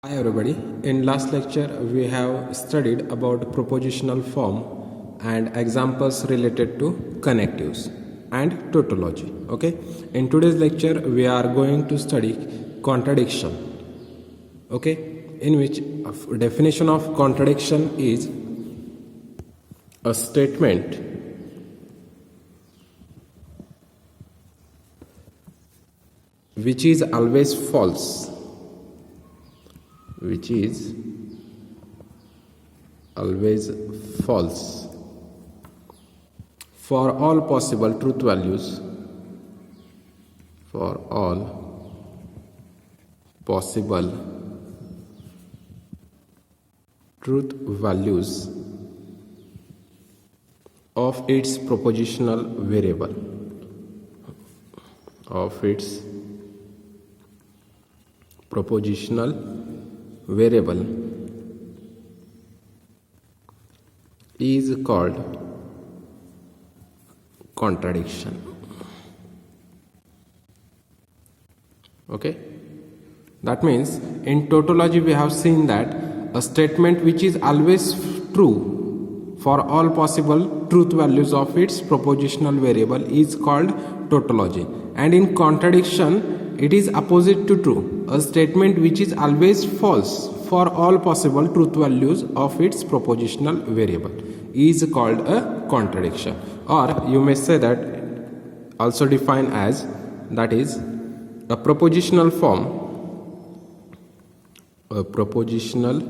Hi everybody. In last lecture we have studied about propositional form and examples related to connectives and tautology. Okay. In today's lecture we are going to study contradiction. Okay. In which definition of contradiction is a statement which is always false, which is always false for all possible truth values, for all possible truth values of its propositional variable, of its propositional variable is called contradiction. Okay, that means in tautology we have seen that a statement which is always true for all possible truth values of its propositional variable is called tautology, and in contradiction it is opposite to true, a statement which is always false for all possible truth values of its propositional variable is called a contradiction, or you may say that also defined as, that is, a propositional form, a propositional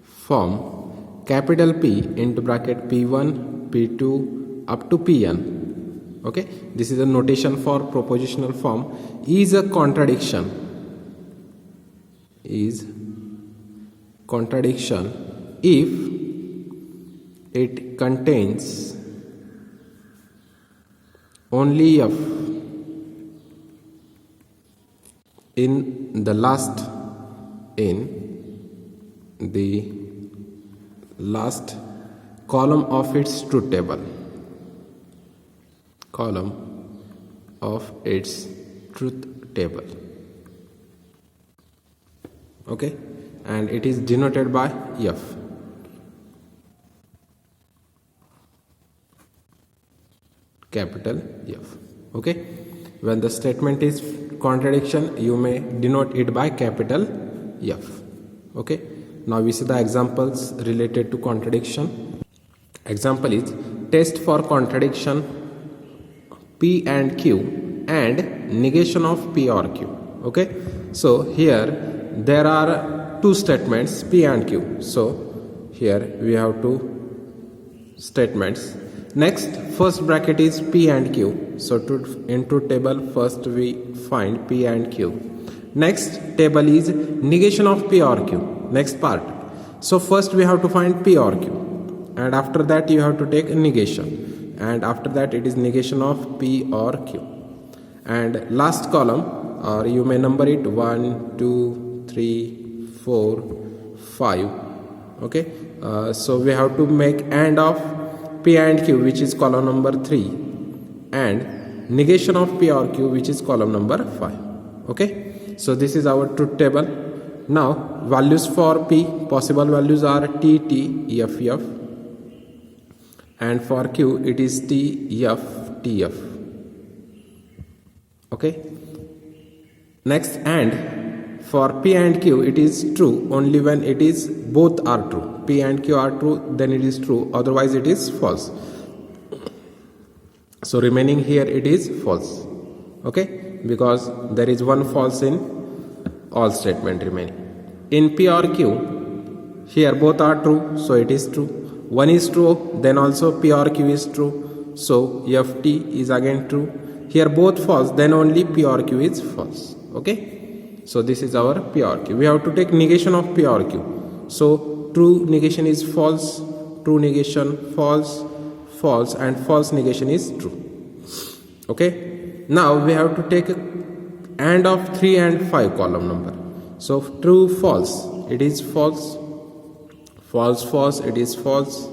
form capital P into bracket P1 P2 up to Pn. Okay, this is a notation for propositional form, is a contradiction, is contradiction if it contains only f in the last column of its truth table, column of its truth table. Okay, and it is denoted by F. Capital F. Okay, when the statement is contradiction you may denote it by capital F. Okay, now we see the examples related to contradiction. Example is test for contradiction P and Q and negation of P or Q. Okay, so here there are two statements P and Q. So here we have two statements. Next, first bracket is P and Q. So in truth table first we find P and Q. Next table is negation of P or Q. Next part. So first we have to find P or Q, and after that you have to take negation, and after that it is negation of P or Q. And last column, or you may number it 1 2 3 4 5. Okay, so we have to make AND of P and Q, which is column number 3, and negation of P or Q, which is column number 5. Okay, so this is our truth table. Now values for P, possible values are T T F F, and for Q it is T F T F. Okay, next, and for P and Q it is true only when it is both are true. P and Q are true, then it is true, otherwise it is false. So remaining here it is false. Okay, because there is one false in all statement remaining. In P or Q, here both are true, so it is true. One is true, then also P or Q is true, so FT is again true. Here both false, then only P or Q is false. Okay, so this is our P or Q. We have to take negation of P or Q. So true negation is false, true negation false, false, and false negation is true. Okay, now we have to take AND of 3 and 5 column number. So true false, it is false, false false, it is false,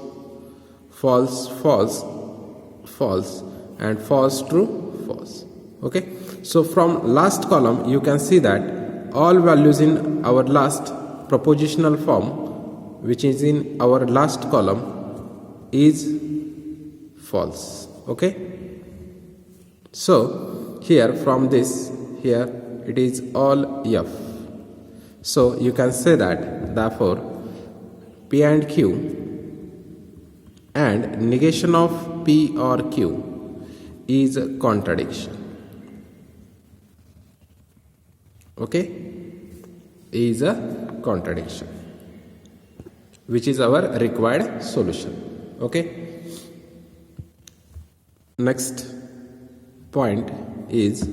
false false, false, and false true false. Okay, so from last column you can see that all values in our last propositional form, which is in our last column, is false. Okay, so here from this, here it is all F. So you can say that therefore P and Q and negation of P or Q is a contradiction. Okay, is a contradiction, which is our required solution. Okay, next point is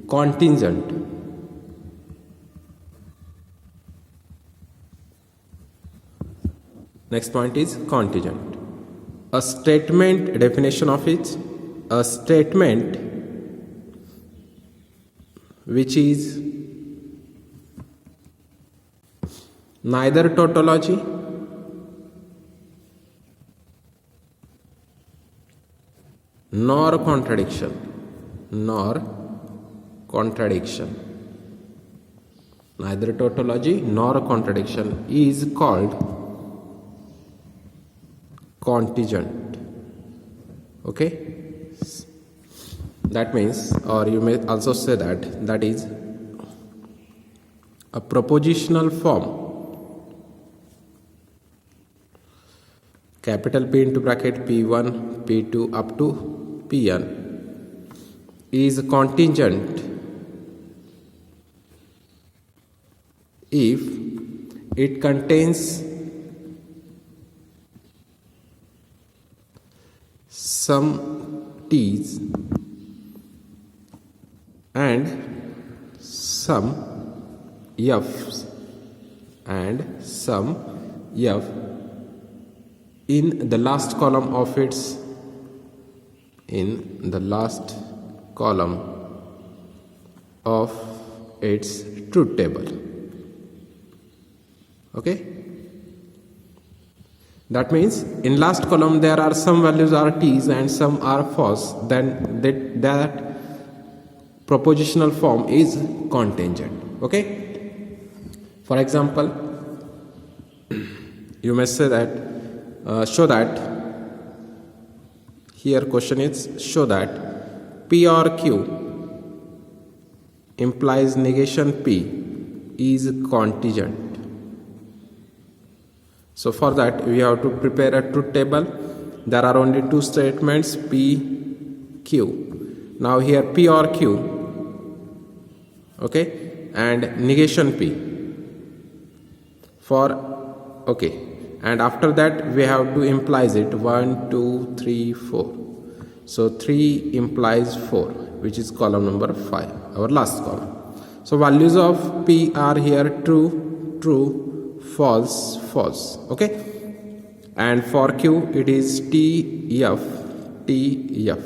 contingent. Next point is contingent. A statement, definition of it: a statement which is neither tautology nor contradiction, neither tautology nor contradiction, is called contingent. Okay, that means, or you may also say that is a propositional form, capital P into bracket P1, P2 up to Pn, is contingent if it contains some T's and some F's and some F in the last column of its truth table. Okay, that means in last column there are some values are T's and some are false, then that propositional form is contingent. Okay, for example, you may say that show that, here question is show that P or Q implies negation P is contingent. So for that we have to prepare a truth table. There are only two statements, P, Q. Now here P or Q, okay, and negation P for, okay, and after that we have to implies it 1, 2, 3, 4. So 3 implies 4, which is column number 5, our last column. So values of P are here true, true, false, false. Okay, and for Q it is T, F, T, F.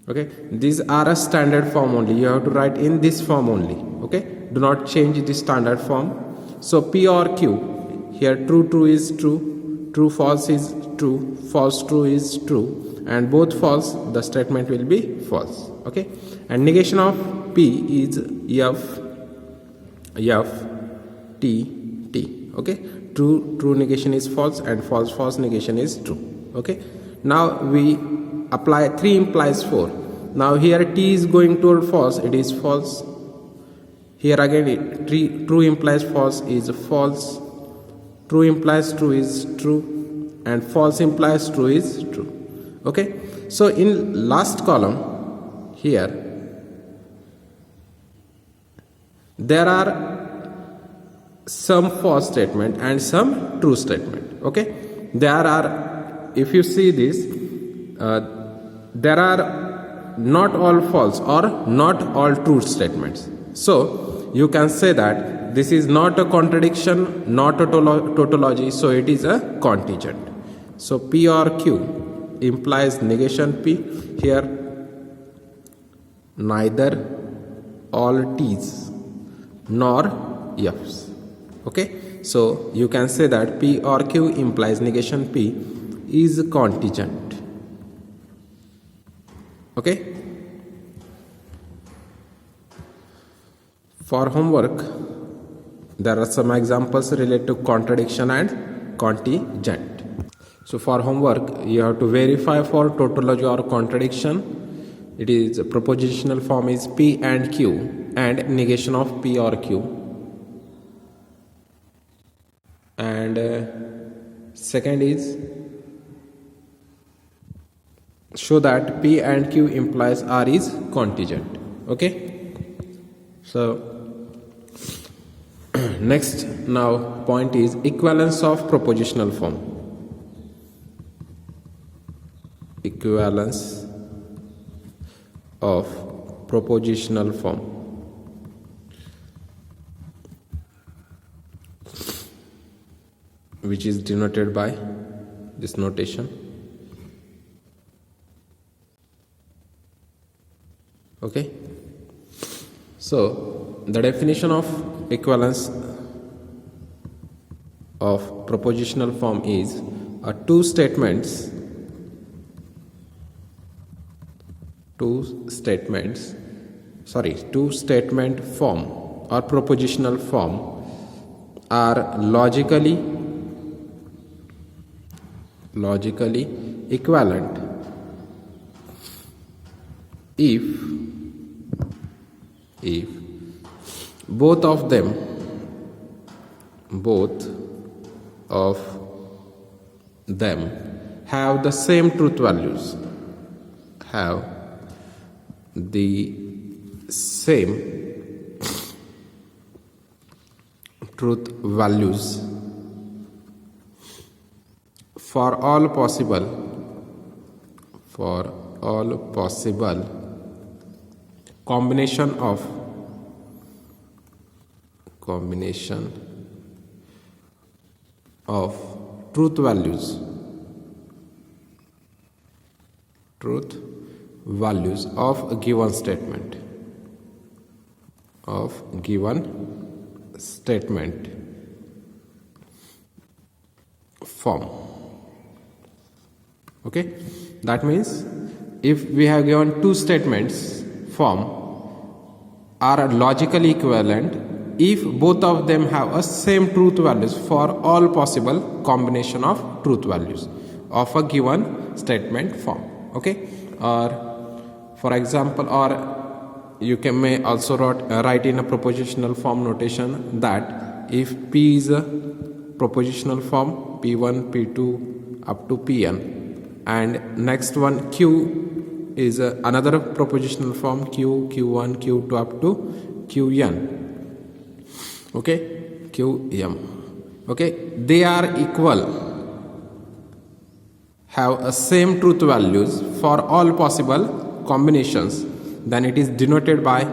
Okay, these are a standard form only. You have to write in this form only. Okay, do not change the standard form. So P or Q, here true, true is true, true, false is true, false, true is true, and both false, the statement will be false. Okay, and negation of P is F, F, T, T. Okay, true, true negation is false, and false, false negation is true. Okay, now we apply 3 implies 4. Now here T is going toward false, it is false. Here again true implies false is false, true implies true is true, and false implies true is true. Okay, so in last column here there are some false statement and some true statement. Okay, there are, if you see this, there are not all false or not all true statements. So you can say that this is not a contradiction, not a tautology, so it is a contingent. So P or Q implies negation P. Here neither all T's nor F's. Okay, so you can say that P or Q implies negation P is contingent. Okay, For homework, there are some examples related to contradiction and contingent. So for homework, you have to verify for tautology or contradiction. It is propositional form is P and Q and negation of P or Q. And second is show that P and Q implies R is contingent. Okay. So next now point is equivalence of propositional form. Equivalence of propositional form. Which is denoted by this notation. Okay. So the definition of equivalence of propositional form is two statement form or propositional form are logically equivalent if both of them have the same truth values, for all possible combination of truth values of a given statement form. Okay, that means if we have given two statements form are logically equivalent if both of them have a same truth values for all possible combination of truth values of a given statement form. Okay, or for example, or you may also write in a propositional form notation that if P is a propositional form P1, P2 up to Pn, and next one Q is another propositional form Q, Q1, Q2 up to Qn. Okay, Qm. Okay, they are equal, have a same truth values for all possible combinations, then it is denoted by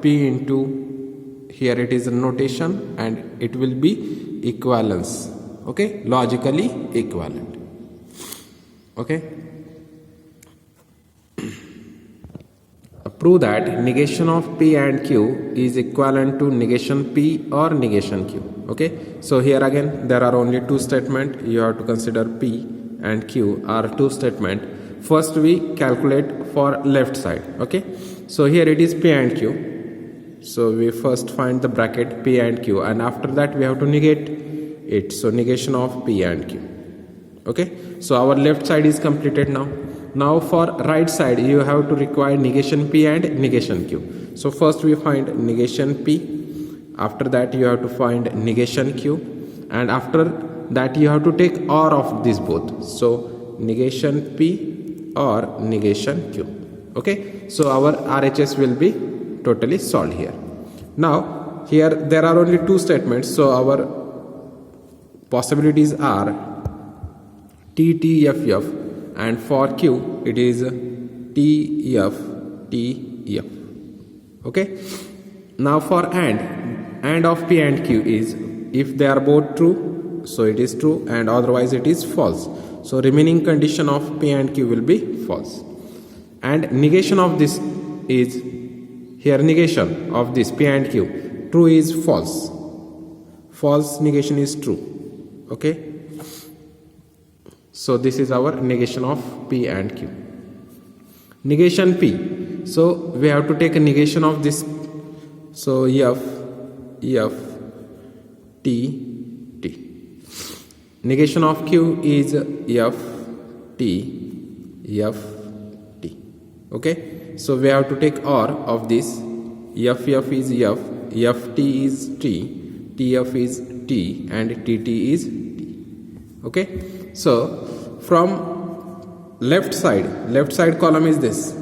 P into, here it is a notation, and it will be equivalence. Okay, logically equivalent. Okay, prove that negation of P and Q is equivalent to negation P or negation Q. Okay, so here again there are only two statements. You have to consider P and Q are two statements. First we calculate for left side. Okay, so here it is P and Q, so we first find the bracket P and Q, and after that we have to negate it, so negation of P and Q. Okay, so our left side is completed now. Now for right side you have to require negation P and negation Q. So first we find negation P, after that you have to find negation Q, and after that you have to take OR of these both, so negation P or negation Q. Okay, so our RHS will be totally solved here. Now here there are only two statements, so our possibilities are T, T, F, F, and for Q it is T, F, T, F. Okay, now for AND of P and Q is if they are both true, so it is true, and otherwise it is false. So remaining condition of P and Q will be false. And negation of this is, here negation of this P and Q, true is false, false negation is true. Okay, so this is our negation of P and Q. Negation P, so we have to take a negation of this, so F F T T. Negation of Q is F T F T. Okay, so we have to take OR of this. F is F, F T is T, T F is T, and T T is T. Okay, so from left side column is this.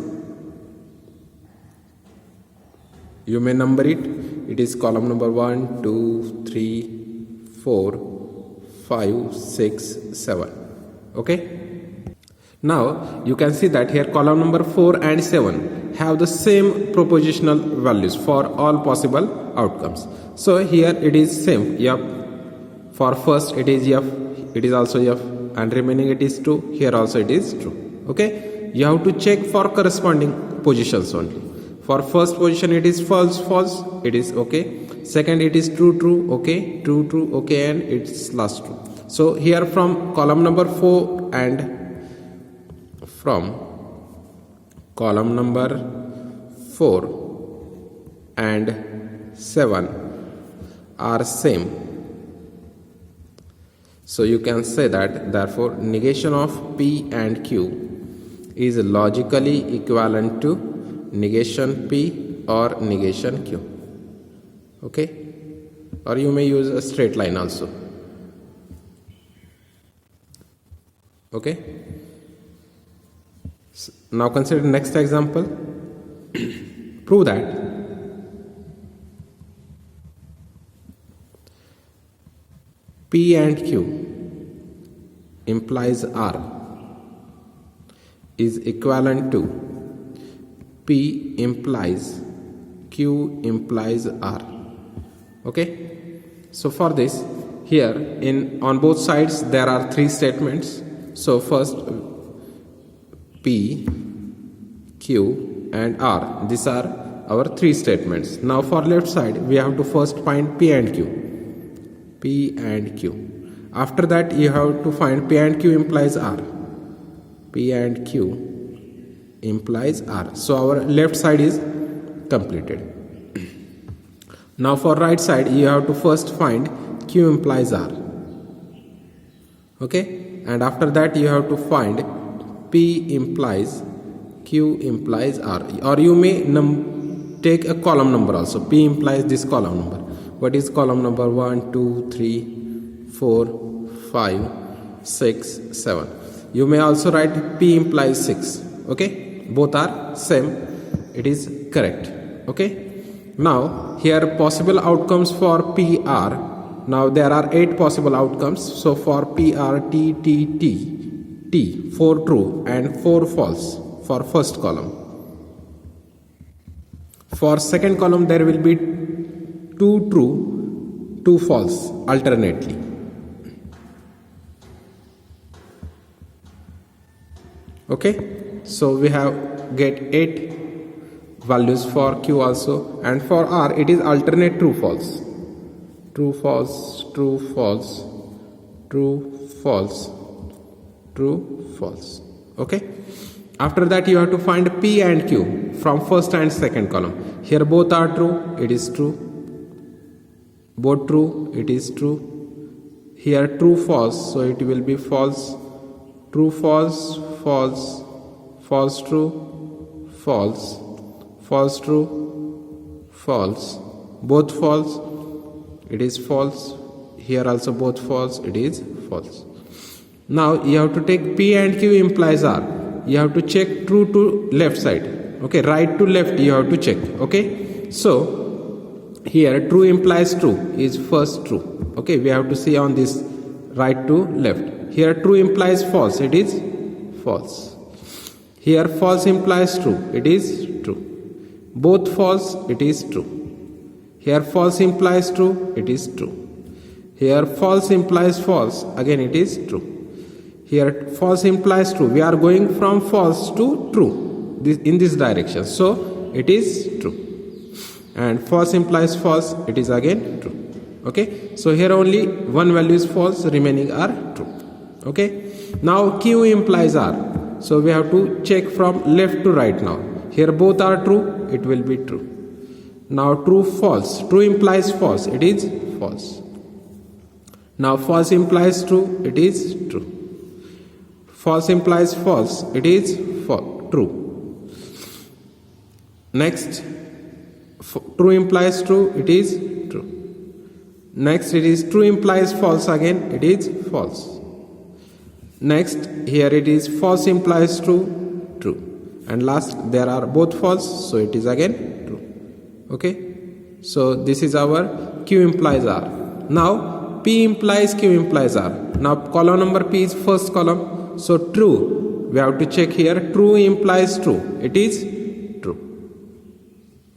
You may number it. It is column number 1, 2, 3, 4, 5, 6, 7. Okay. Now you can see that here column number 4 and 7 have the same propositional values for all possible outcomes. So here it is same. F for first it is F, it is also F, and remaining it is true. Here also it is true. Okay. You have to check for corresponding positions only. For first position it is false, false, it is okay. Second it is true, true, okay, true, true, okay, and it's last true. So here from column number 4 and from column number 4 and 7 are same. So you can say that therefore negation of P and Q is logically equivalent to negation P or negation Q. Okay, or you may use a straight line also. Okay, so now consider next example. Prove that P and Q implies R is equivalent to P implies Q implies R. Okay, so for this here on both sides there are 3 statements. So first P, Q and R, these are our 3 statements. Now for left side we have to first find P and Q. P and Q. After that you have to find P and Q implies R. P and Q implies R. So our left side is completed. Now for right side you have to first find Q implies R. Okay, and after that you have to find P implies Q implies R, or you may take a column number also. P implies this column number. What is column number? 1, 2, 3, 4, 5, 6, 7. You may also write P implies 6. Okay, both are same. It is correct. Okay. Now here possible outcomes for P are. Now there are 8 possible outcomes. So for P are T, T, T, T, 4 true and 4 false for first column. For second column there will be 2 true, 2 false alternately. Okay, so we have get 8 values for Q also, and for R it is alternate true false. True false, true false, true false, true false. Okay, after that you have to find P and Q from first and second column. Here both are true, it is true. Both true, it is true. Here true false, so it will be false. True false, false, false true, false, false true, false. Both false, it is false. Here also both false, it is false. Now you have to take P and Q implies R. You have to check true to left side. Okay, right to left you have to check. Okay, so here true implies true is first true. Okay, we have to see on this right to left. Here true implies false, it is false. Here false implies true, it is true. Both false, it is true. Here false implies true, it is true. Here false implies false, again it is true. Here false implies true. We are going from false to true in this direction, so it is true. And false implies false, it is again true. Okay, so here only one value is false, remaining are true. Okay, now Q implies R, so we have to check from left to right now. Here both are true, it will be true. Now true false, true implies false, it is false. Now false implies true, it is true. False implies false, it is true. Next, true implies true, it is true. Next, it is true implies false again, it is false. Next, here it is false implies true, true. And last, there are both false, so it is again true. Okay, so this is our Q implies R. Now P implies Q implies R. Now column number P is first column, so true. We have to check here. True implies true. It is true.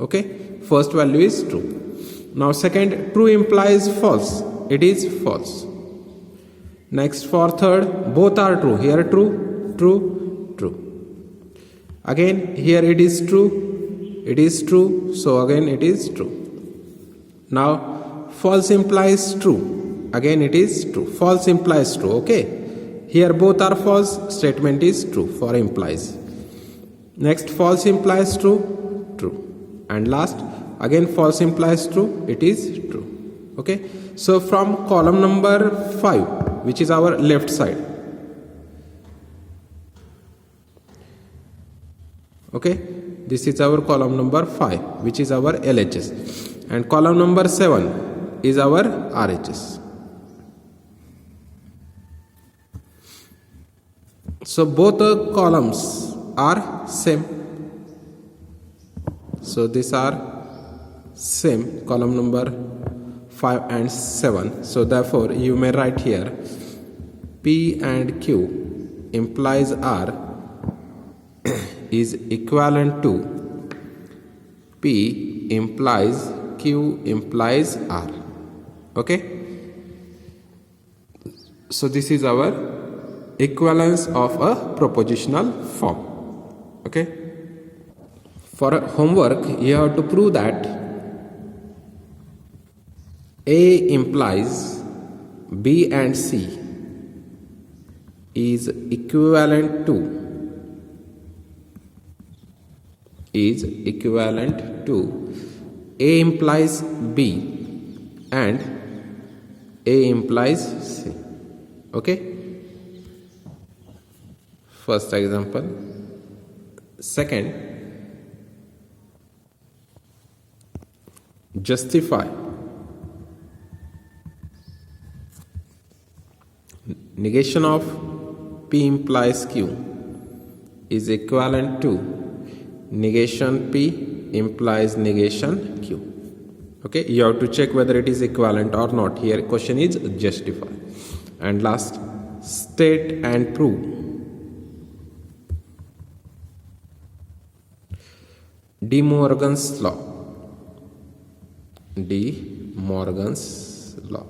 Okay, first value is true. Now second, true implies false. It is false. Next, for third, both are true. Here true, true, true. Again here it is true. It is true. So again it is true. Now false implies true. Again it is true. False implies true. Okay. Here both are false. Statement is true for implies. Next, false implies true. True. And last, again false implies true. It is true. Okay. So from column number 5, which is our left side. Okay. This is our column number 5, which is our LHS. And column number 7 is our RHS. So both the columns are same. So these are same, column number 5 and 7. So therefore you may write here P and Q implies R is equivalent to P implies Q implies R. Okay. So this is our equivalence of a propositional form. Okay. For homework, you have to prove that A implies B and C is equivalent to A implies B and A implies C. Okay. First example. Second, justify negation of P implies Q is equivalent to negation P implies negation Q. Okay, you have to check whether it is equivalent or not. Here question is justify. And last, state and prove De Morgan's law. De Morgan's law.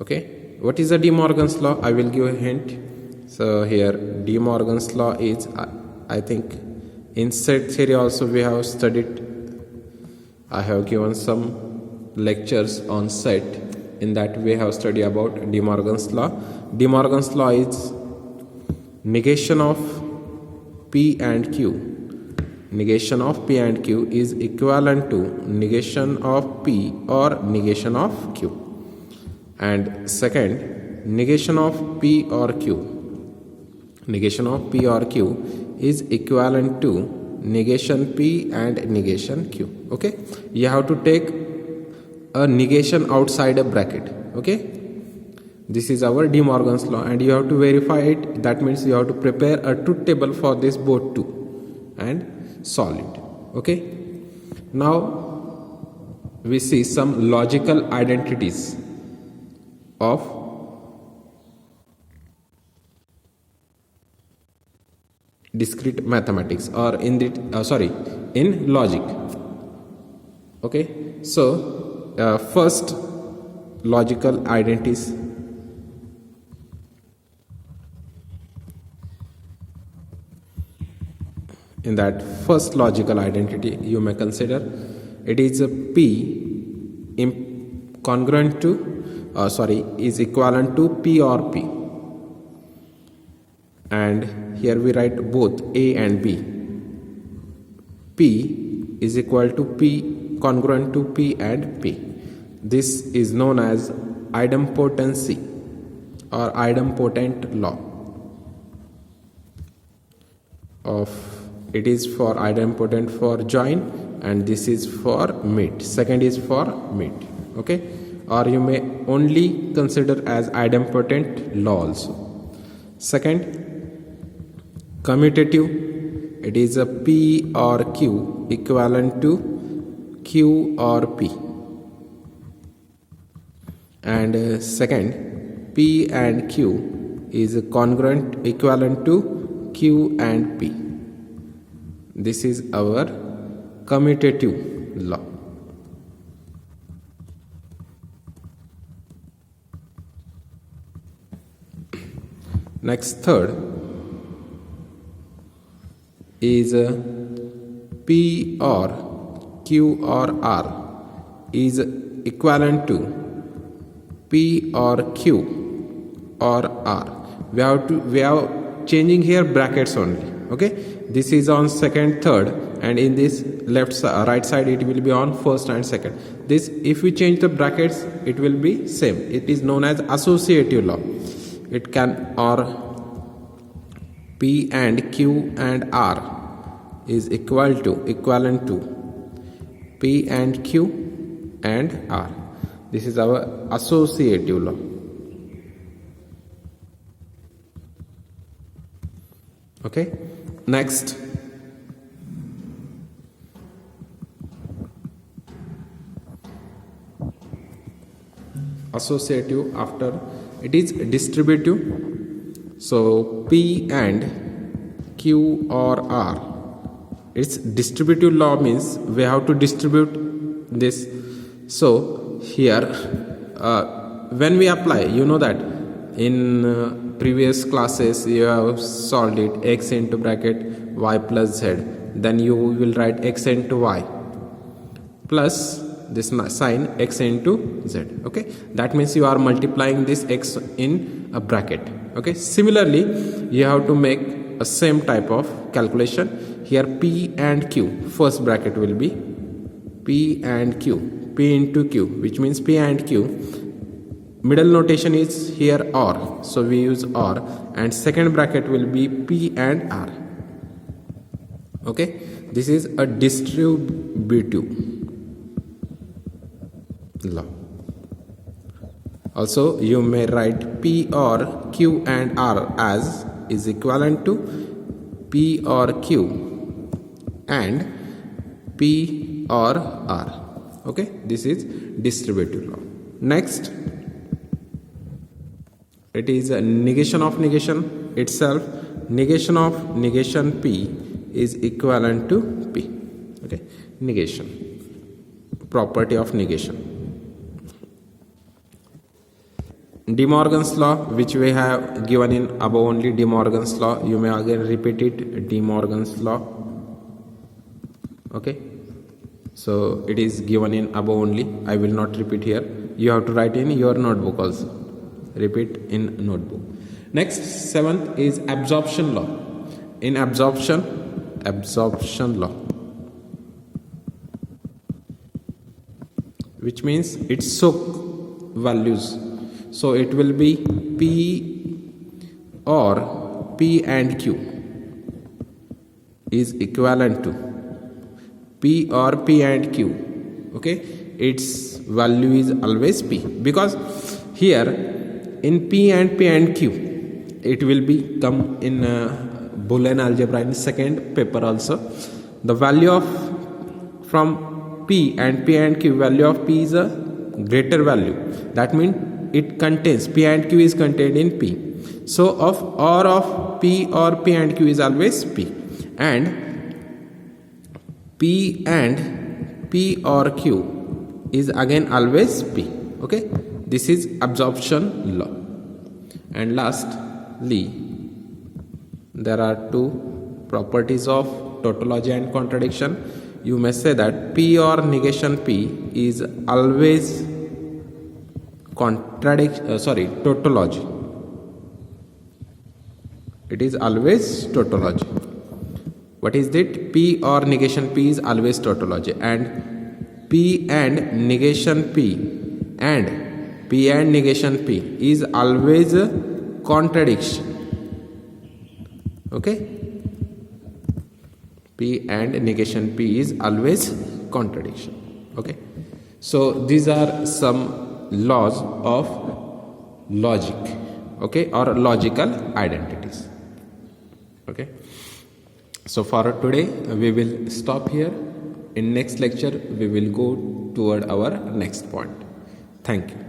Okay, what is the De Morgan's law? I will give a hint. So here De Morgan's law is, I think in set theory also we have studied. I have given some lectures on set. In that we have studied about De Morgan's law. De Morgan's law is negation of P and Q. Negation of P and Q is equivalent to negation of P or negation of Q. And second, negation of P or Q. Negation of P or Q is equivalent to negation P and negation Q. Okay. You have to take a negation outside a bracket. Okay. This is our De Morgan's law and you have to verify it. That means you have to prepare a truth table for this both two and solve it. Okay. Now we see some logical identities of discrete mathematics or in the in logic. Okay. So first logical identities. In that first logical identity, you may consider it is a P congruent to is equivalent to P or P, and here we write both A and B. P is equal to P, congruent to P and P. This is known as idempotency or idempotent law of, it is for idempotent for join, and this is for meet. Second is for meet. Okay, or you may only consider as idempotent law also. Second, commutative, it is a P or Q equivalent to Q or P. And second, P and Q is congruent, equivalent to Q and P. This is our commutative law. Next, third is P or Q or R is equivalent to P or Q or R. We have changing here brackets only. Okay, this is on second, third, and in this right side it will be on first and second. This, if we change the brackets, it will be same. It is known as associative law. It can, or P and Q and R is equivalent to P and Q and R. This is our associative law. Okay, next, associative, after it is distributive. So P and Q or R, its distributive law means we have to distribute this. So here when we apply, you know that in previous classes you have solved it, x into bracket y plus z, then you will write x into y plus this sign x into z. Okay, that means you are multiplying this x in a bracket. Okay, similarly you have to make a same type of calculation. Here P and Q, first bracket will be P and Q, P into Q, which means P and Q. Middle notation is here or, so we use or, and second bracket will be P and R. Okay, this is a distributive law. Also you may write P or Q and R as is equivalent to P or Q and P or R. Okay, this is distributive law. Next, it is a negation of negation itself. Negation of negation P is equivalent to P. Okay, negation, property of negation. De Morgan's law, which we have given in above only, De Morgan's law, you may again repeat it, De Morgan's law. Okay, so it is given in above only, I will not repeat here. You have to write in your notebook also, repeat in notebook. Next, seventh is absorption law. In absorption law, which means it soak values. So it will be P or P and Q is equivalent to P or P and Q. Okay, its value is always P, because here in P and Q it will be come in Boolean algebra in second paper also. The value of from P and Q, value of P is a greater value. That means it contains, P and Q is contained in P. So of or of P or P and Q is always P, and P and P or Q is again always P. Okay, this is absorption law. And lastly, there are two properties of tautology and contradiction. You may say that P or negation P is always tautology. It is always tautology. What is it? P or negation P is always tautology, and P and negation P and negation P is always a contradiction. Okay, P and negation P is always contradiction. Okay, so these are some laws of logic, okay, or logical identities. Okay, so for today we will stop here. In next lecture we will go toward our next point. Thank you.